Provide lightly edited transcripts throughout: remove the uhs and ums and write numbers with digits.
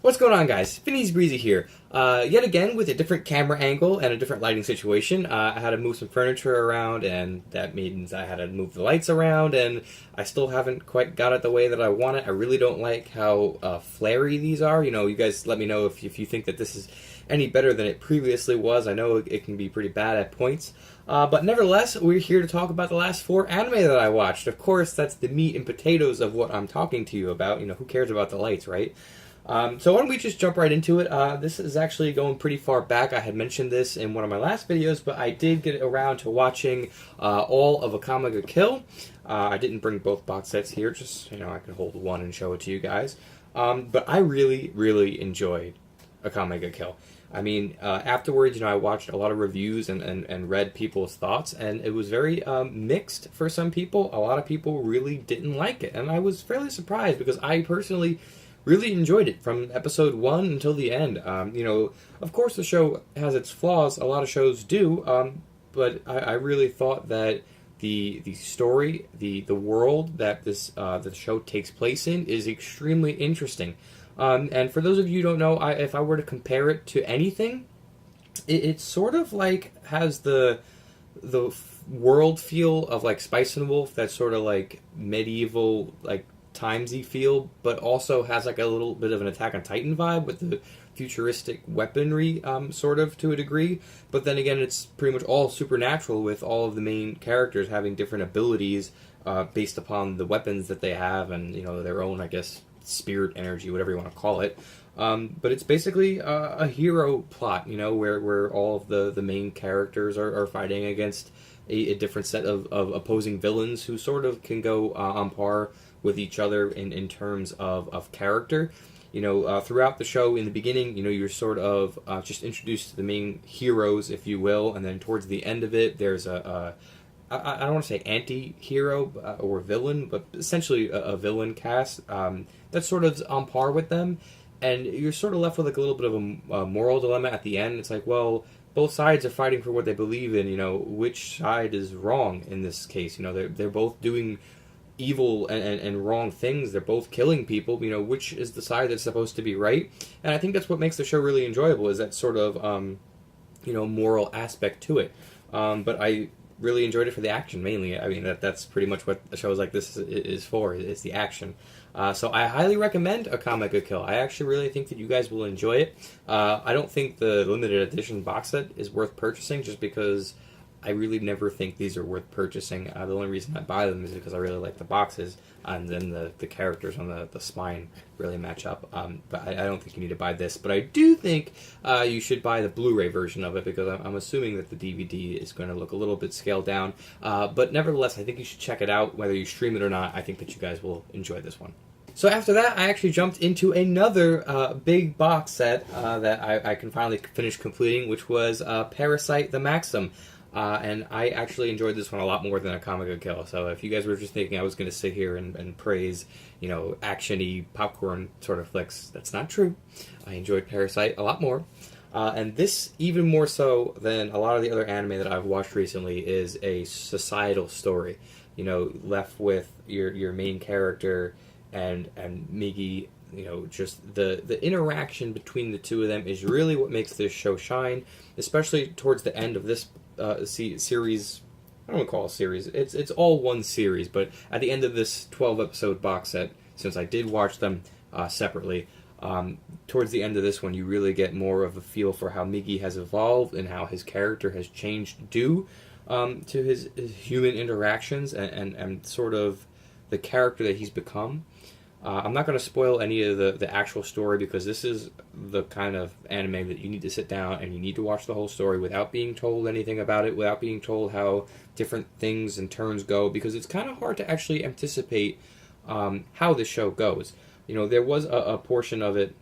What's going on, guys? Finny's Brezey here. Yet again with a different camera angle and a different lighting situation. I had to move some furniture around, and that means I had to move the lights around, and I still haven't quite got it the way that I want it. I really don't like how flary these are. You know, you guys let me know if you think that this is any better than it previously was. I know it can be pretty bad at points. But nevertheless, we're here to talk about the last 4 anime that I watched. Of course, that's the meat and potatoes of what I'm talking to you about. You know, who cares about the lights, right? So why don't we just jump right into it. This is actually going pretty far back. I had mentioned this in one of my last videos, but I did get around to watching all of Akame Ga Kill. I didn't bring both box sets here, just, you know, I could hold one and show it to you guys. But I really, really enjoyed Akame Ga Kill. I mean, afterwards, you know, I watched a lot of reviews and read people's thoughts, and it was very mixed for some people. A lot of people really didn't like it, and I was fairly surprised because I personally really enjoyed it from episode 1 until the end. You know, of course the show has its flaws, a lot of shows do, but I really thought that the story, the world that this the show takes place in is extremely interesting. And for those of you who don't know, if I were to compare it to anything, it sort of like has the world feel of like Spice and Wolf, that sort of like medieval, like timesy feel, but also has like a little bit of an Attack on Titan vibe with the futuristic weaponry, sort of, to a degree. But then again, it's pretty much all supernatural, with all of the main characters having different abilities based upon the weapons that they have, and, you know, their own, I guess, spirit energy, whatever you want to call it. But it's basically a hero plot, you know, where all of the main characters are fighting against a different set of opposing villains who sort of can go on par with each other in terms of character. You know, throughout the show, in the beginning, you know, you're sort of just introduced to the main heroes, if you will, and then towards the end of it, there's I don't want to say anti-hero or villain, but essentially a villain cast that's sort of on par with them, and you're sort of left with like a little bit of a moral dilemma at the end. It's like, well, both sides are fighting for what they believe in. You know, which side is wrong in this case? You know, they're both doing evil and wrong things. They're both killing people. You know, which is the side that's supposed to be right? And I think that's what makes the show really enjoyable, is that sort of you know, moral aspect to it. But I really enjoyed it for the action, mainly. I mean, that's pretty much what a show like this is for, is the action. So I highly recommend Akame Ga Kill. I actually really think that you guys will enjoy it. I don't think the limited edition box set is worth purchasing, just because I really never think these are worth purchasing. The only reason I buy them is because I really like the boxes, and then the characters on the spine really match up. But I don't think you need to buy this. But I do think you should buy the Blu-ray version of it, because I'm assuming that the DVD is going to look a little bit scaled down. But nevertheless, I think you should check it out, whether you stream it or not. I think that you guys will enjoy this one. So after that, I actually jumped into another big box set that I can finally finish completing, which was Parasyte the Maxim. And I actually enjoyed this one a lot more than Akame Ga Kill. So if you guys were just thinking I was going to sit here and praise, you know, action-y popcorn sort of flicks, that's not true. I enjoyed Parasite a lot more. And this, even more so than a lot of the other anime that I've watched recently, is a societal story. You know, left with your main character and Migi. You know, just the interaction between the two of them is really what makes this show shine, especially towards the end of this series. I don't want to call it a series. It's all one series, but at the end of this 12-episode box set, since I did watch them separately, towards the end of this one, you really get more of a feel for how Migi has evolved and how his character has changed due to his human interactions and sort of the character that he's become. I'm not going to spoil any of the actual story, because this is the kind of anime that you need to sit down and you need to watch the whole story without being told anything about it, without being told how different things and turns go, because it's kind of hard to actually anticipate how this show goes. You know, there was a portion of it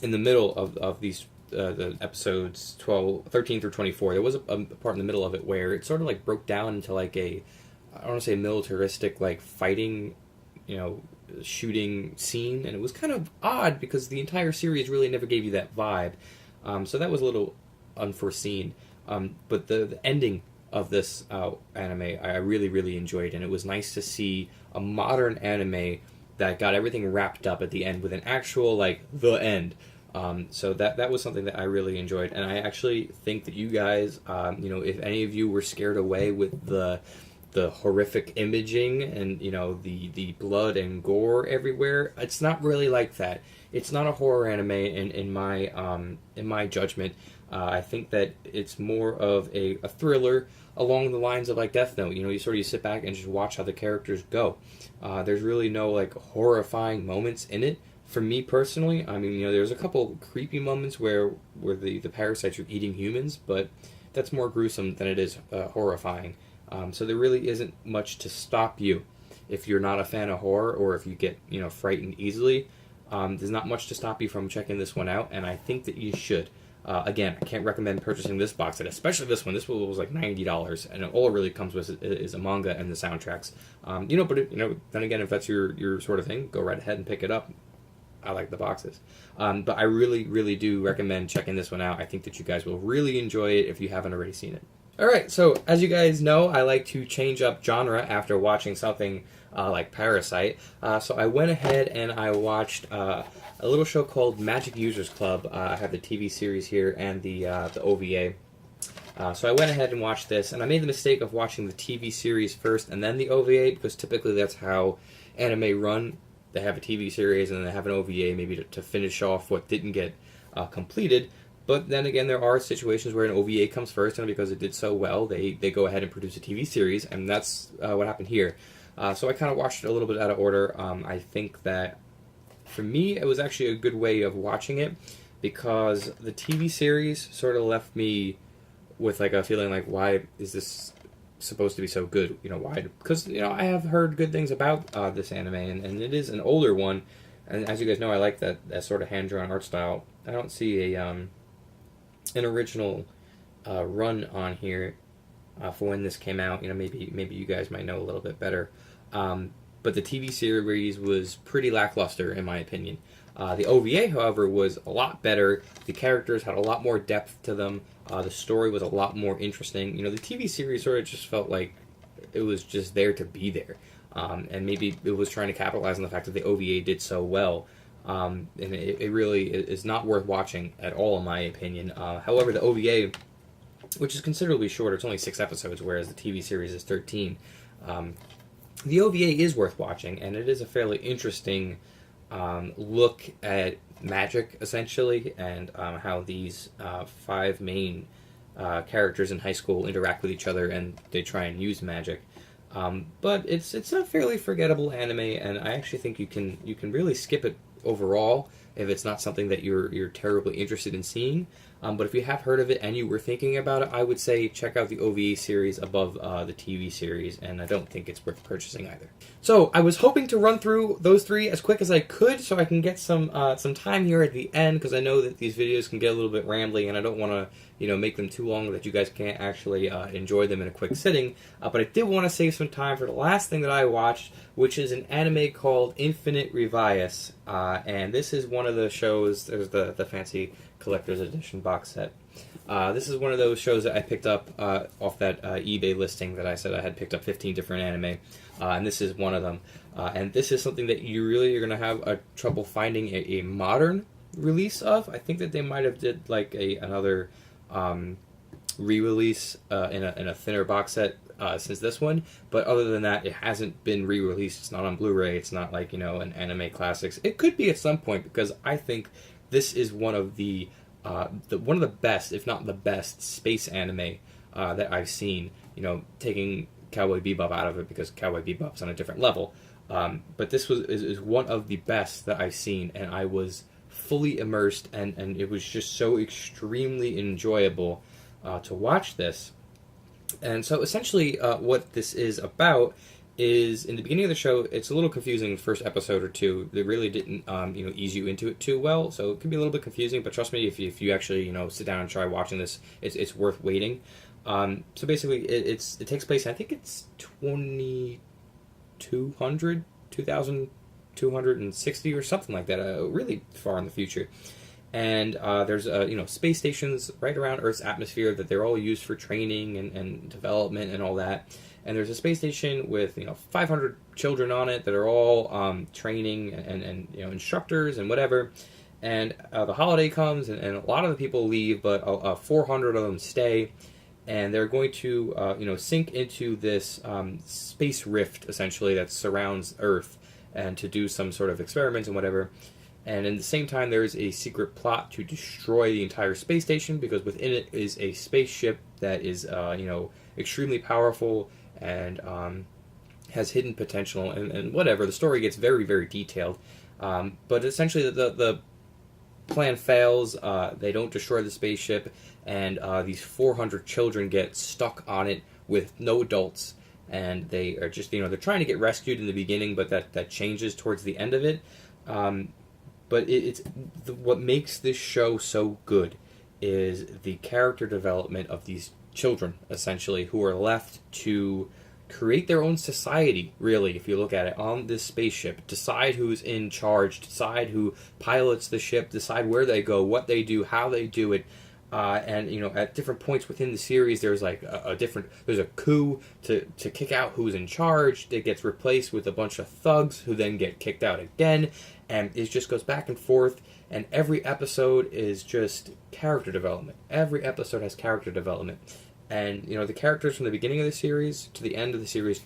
in the middle of these the episodes 13 through 24. There was a part in the middle of it where it sort of like broke down into like I don't want to say militaristic, like fighting, you know, shooting scene, and it was kind of odd because the entire series really never gave you that vibe. So that was a little unforeseen. But the ending of this anime I really, really enjoyed, and it was nice to see a modern anime that got everything wrapped up at the end with an actual, like, the end. So that was something that I really enjoyed, and I actually think that you guys, if any of you were scared away with the horrific imaging and the blood and gore everywhere, it's not really like that. It's not a horror anime in my judgment. I think that it's more of a thriller along the lines of like Death Note. You sit back and just watch how the characters go. There's really no like horrifying moments in it. For me personally, I mean, there's a couple creepy moments where the parasites are eating humans, but that's more gruesome than it is horrifying. So there really isn't much to stop you if you're not a fan of horror, or if you get frightened easily. There's not much to stop you from checking this one out, and I think that you should. Again, I can't recommend purchasing this box set, especially this one. This one was like $90, and all it really comes with is a manga and the soundtracks. Then again, if that's your sort of thing, go right ahead and pick it up. I like the boxes. But I really, really do recommend checking this one out. I think that you guys will really enjoy it if you haven't already seen it. Alright, so as you guys know, I like to change up genre after watching something like Parasite. So I went ahead and I watched a little show called Magic Users Club. I have the TV series here and the OVA. So I went ahead and watched this, and I made the mistake of watching the TV series first and then the OVA, because typically that's how anime run. They have a TV series and then they have an OVA maybe to finish off what didn't get completed. But then again, there are situations where an OVA comes first, and because it did so well, they go ahead and produce a TV series, and that's what happened here. So I kind of watched it a little bit out of order. I think that, for me, it was actually a good way of watching it, because the TV series sort of left me with like a feeling like, why is this supposed to be so good? Why? Because I have heard good things about this anime, and it is an older one, and as you guys know, I like that sort of hand-drawn art style. I don't see an original run on here for when this came out. Maybe you guys might know a little bit better, but the TV series was pretty lackluster in my opinion. The OVA, however, was a lot better. The characters had a lot more depth to them. The story was a lot more interesting. The TV series sort of just felt like it was just there to be there. And maybe it was trying to capitalize on the fact that the OVA did so well. And it really is not worth watching at all, in my opinion. However, the OVA, which is considerably shorter, it's only 6 episodes, whereas the TV series is 13. The OVA is worth watching, and it is a fairly interesting look at magic, essentially, and how these 5 main characters in high school interact with each other, and they try and use magic. But it's a fairly forgettable anime, and I actually think you can really skip it overall if it's not something that you're terribly interested in seeing. But if you have heard of it and you were thinking about it, I would say check out the OVA series above the TV series, and I don't think it's worth purchasing either. So I was hoping to run through those 3 as quick as I could, so I can get some time here at the end, because I know that these videos can get a little bit rambling, and I don't want to make them too long that you guys can't actually enjoy them in a quick sitting. But I did want to save some time for the last thing that I watched, which is an anime called Infinite Ryvius, and this is one of the shows. There's the fancy collector's edition box set. This is one of those shows that I picked up off that eBay listing that I said I had picked up 15 different anime, and this is one of them. And this is something that you really are going to have trouble finding a modern release of. I think that they might have did like another re-release in a thinner box set since this one, but other than that, it hasn't been re-released. It's not on Blu-ray. It's not like an Anime Classics. It could be at some point, because I think this is one of the best, if not the best, space anime that I've seen. Taking Cowboy Bebop out of it, because Cowboy Bebop's on a different level. But this is one of the best that I've seen, and I was fully immersed, and it was just so extremely enjoyable to watch this. And so essentially what this is about is, in the beginning of the show, it's a little confusing the first episode or 2. They really didn't ease you into it too well, so it can be a little bit confusing, but trust me, if you actually sit down and try watching this, it's worth waiting. So basically it takes place, I think it's 2260 or something like that, really far in the future. And there's space stations right around Earth's atmosphere that they're all used for training and development and all that. And there's a space station with 500 children on it that are all training and instructors and whatever. And the holiday comes, and a lot of the people leave, but 400 of them stay. And they're going to sink into this space rift essentially that surrounds Earth, and to do some sort of experiments and whatever. And in the same time, there is a secret plot to destroy the entire space station, because within it is a spaceship that is extremely powerful and has hidden potential and whatever. The story gets very, very detailed. But essentially, the plan fails. They don't destroy the spaceship, and these 400 children get stuck on it with no adults. And they are just, they're trying to get rescued in the beginning, but that changes towards the end of it. But what makes this show so good is the character development of these children, essentially, who are left to create their own society, really, if you look at it, on this spaceship. Decide who's in charge, decide who pilots the ship, decide where they go, what they do, how they do it. And at different points within the series, there's like there's a coup to kick out who's in charge. It gets replaced with a bunch of thugs who then get kicked out again, and it just goes back and forth. And every episode is just character development. Every episode has character development, and the characters from the beginning of the series to the end of the series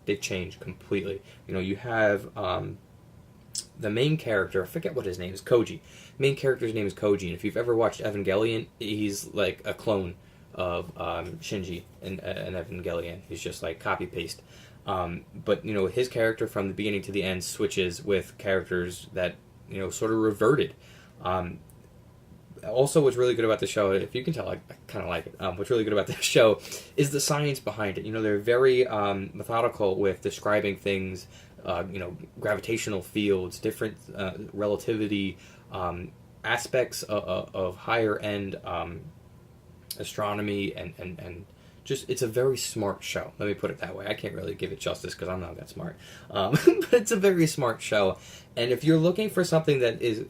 they change completely. You have the main character, I forget what his name is, Koji. Main character's name is Koji, and if you've ever watched Evangelion, he's like a clone of Shinji in Evangelion. He's just like copy-paste. But, his character from the beginning to the end switches with characters that, sort of reverted. Also, what's really good about the show, if you can tell, I kind of like it. What's really good about this show is the science behind it. They're very methodical with describing things, gravitational fields, different relativity, aspects of higher end astronomy, and just, it's a very smart show. Let me put it that way. I can't really give it justice because I'm not that smart. But it's a very smart show. And if you're looking for something that is,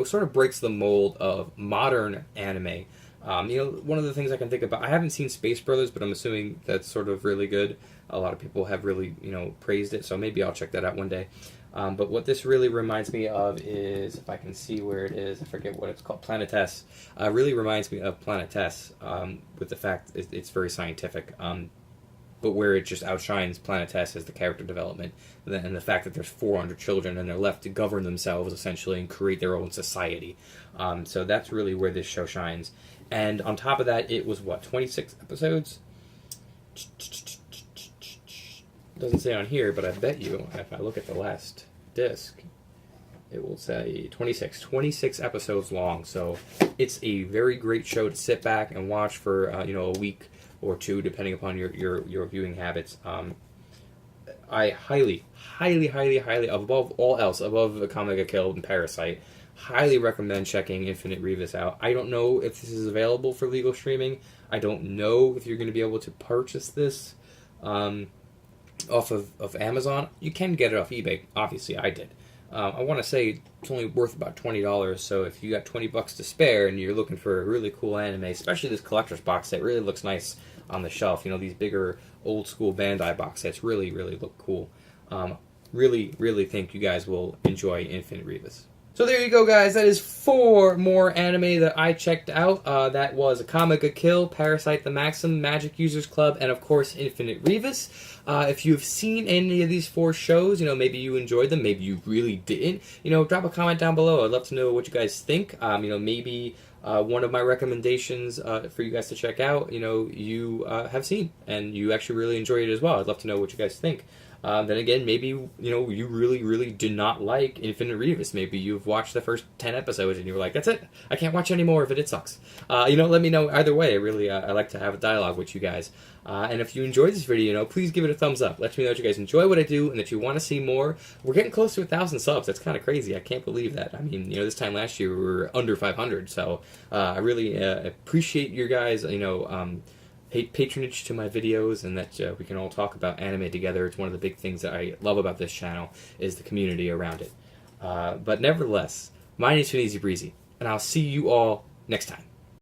sort of breaks the mold of modern anime, one of the things I can think about, I haven't seen Space Brothers, but I'm assuming that's sort of really good. A lot of people have really, praised it, so maybe I'll check that out one day. But what this really reminds me of is, if I can see where it is, I forget what it's called, Planetes. Really reminds me of Planetes, with the fact it's very scientific. But where it just outshines Planetes is the character development, and the fact that there's 400 children and they're left to govern themselves, essentially, and create their own society. So that's really where this show shines. And on top of that, it was, 26 episodes? Doesn't say on here, but I bet you, if I look at the last disc, it will say 26 episodes long. So it's a very great show to sit back and watch for a week or two, depending upon your viewing habits. I highly, above all else, above Akame Ga Kill and Parasite, highly recommend checking Infinite Ryvius out. I don't know if this is available for legal streaming. I don't know if you're going to be able to purchase this off of Amazon. You can get it off eBay. Obviously, I did. I want to say it's only worth about $20, so if you got $20 to spare and you're looking for a really cool anime, especially this collector's box set, really looks nice on the shelf. These bigger old school Bandai box sets really look cool. Really think you guys will enjoy Infinite Ryvius. So there you go, guys. That is 4 more anime that I checked out. That was Akame Ga Kill, Parasyte the Maxim, Magic Users Club, and of course Infinite Ryvius. If you've seen any of these 4 shows, maybe you enjoyed them, maybe you really didn't, drop a comment down below. I'd love to know what you guys think. Maybe one of my recommendations for you guys to check out, you have seen, and you actually really enjoyed it as well. I'd love to know what you guys think. Then again, maybe, you really did not like Infinite Ryvius. Maybe you've watched the first 10 episodes and you were like, that's it. I can't watch any more of it. It sucks. Let me know either way. I like to have a dialogue with you guys. And if you enjoyed this video, please give it a thumbs up. Let me know that you guys enjoy what I do and that you want to see more. We're getting close to 1,000 subs. That's kind of crazy. I can't believe that. I mean, this time last year we were under 500. So I really appreciate your guys, patronage to my videos, and that we can all talk about anime together. It's one of the big things that I love about this channel is the community around it. But nevertheless, my name's Easy Brezey. and I'll see you all next time.